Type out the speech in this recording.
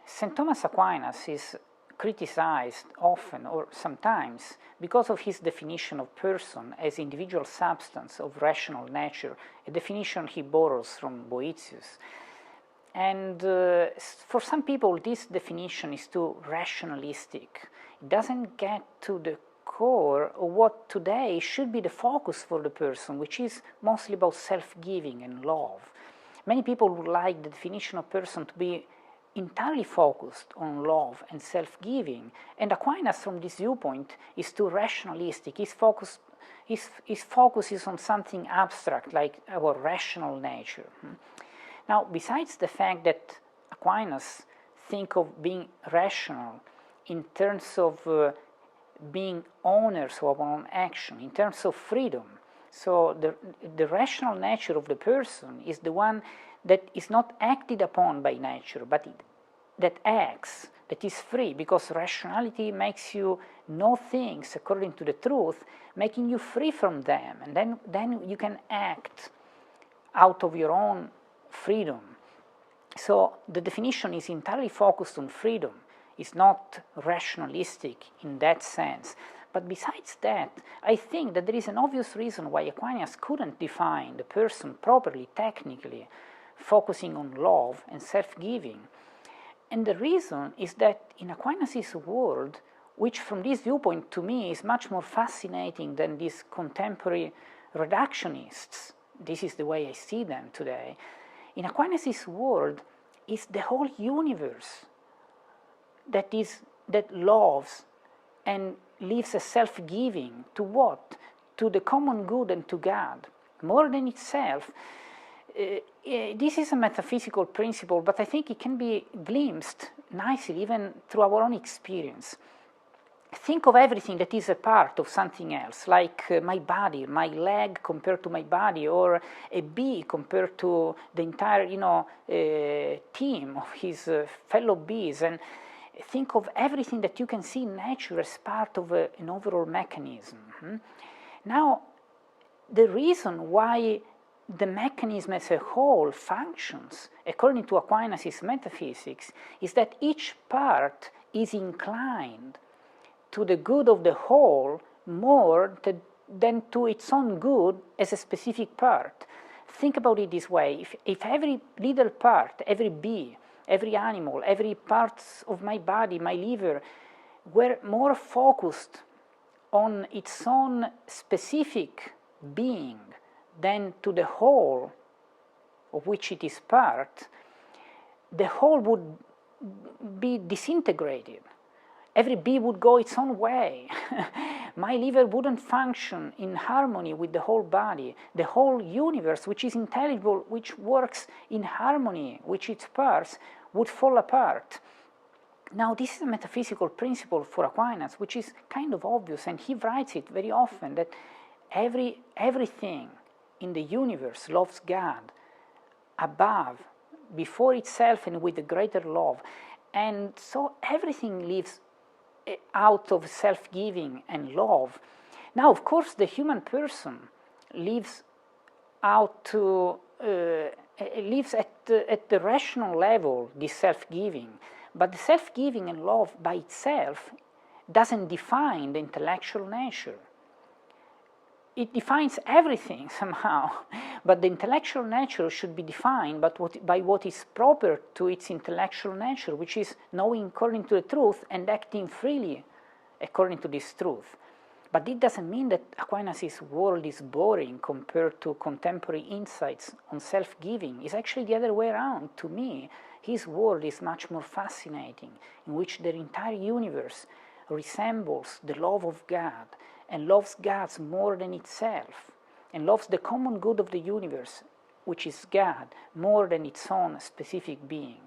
St. Thomas Aquinas is criticized often or sometimes because of his definition of person as individual substance of rational nature, a definition he borrows from Boethius. And for some people this definition is too rationalistic. It doesn't get to the core of what today should be the focus for the person, which is mostly about self-giving and love. Many people would like the definition of person to be entirely focused on love and self-giving, and Aquinas from this viewpoint is too rationalistic. His focus is on something abstract like our rational nature. Now, besides the fact that Aquinas think of being rational in terms of being owners of our own action, in terms of freedom, so the rational nature of the person is the one that is not acted upon by nature, but that acts, that is free, because rationality makes you know things according to the truth, making you free from them, and then you can act out of your own freedom. So the definition is entirely focused on freedom. It's not rationalistic in that sense. But besides that, I think that there is an obvious reason why Aquinas couldn't define the person properly, technically, focusing on love and self-giving. And the reason is that in Aquinas' world, which from this viewpoint to me is much more fascinating than these contemporary reductionists, this is the way I see them today, in Aquinas' world is the whole universe that loves and lives a self-giving to what? To the common good and to God, more than itself. This is a metaphysical principle, but I think it can be glimpsed nicely even through our own experience. Think of everything that is a part of something else, like my body, my leg compared to my body, or a bee compared to the entire, team of his fellow bees, and think of everything that you can see in nature as part of an overall mechanism. Now, the reason why the mechanism as a whole functions, according to Aquinas' metaphysics, is that each part is inclined to the good of the whole more than to its own good as a specific part. Think about it this way. If every little part, every bee, every animal, every part of my body, my liver, were more focused on its own specific being than to the whole of which it is part, the whole would be disintegrated. Every bee would go its own way. My liver wouldn't function in harmony with the whole body. The whole universe, which is intelligible, which works in harmony with its parts, would fall apart. Now, this is a metaphysical principle for Aquinas, which is kind of obvious, and he writes it very often, that everything in the universe loves God above, before itself, and with a greater love. And so everything lives out of self-giving and love. Now, of course, the human person lives at the rational level, this self-giving. But the self-giving and love by itself doesn't define the intellectual nature. It defines everything somehow, but the intellectual nature should be defined by what is proper to its intellectual nature, which is knowing according to the truth and acting freely according to this truth. But it doesn't mean that Aquinas' world is boring compared to contemporary insights on self-giving. It's actually the other way around. To me, his world is much more fascinating, in which the entire universe resembles the love of God, and loves God more than itself, and loves the common good of the universe, which is God, more than its own specific being.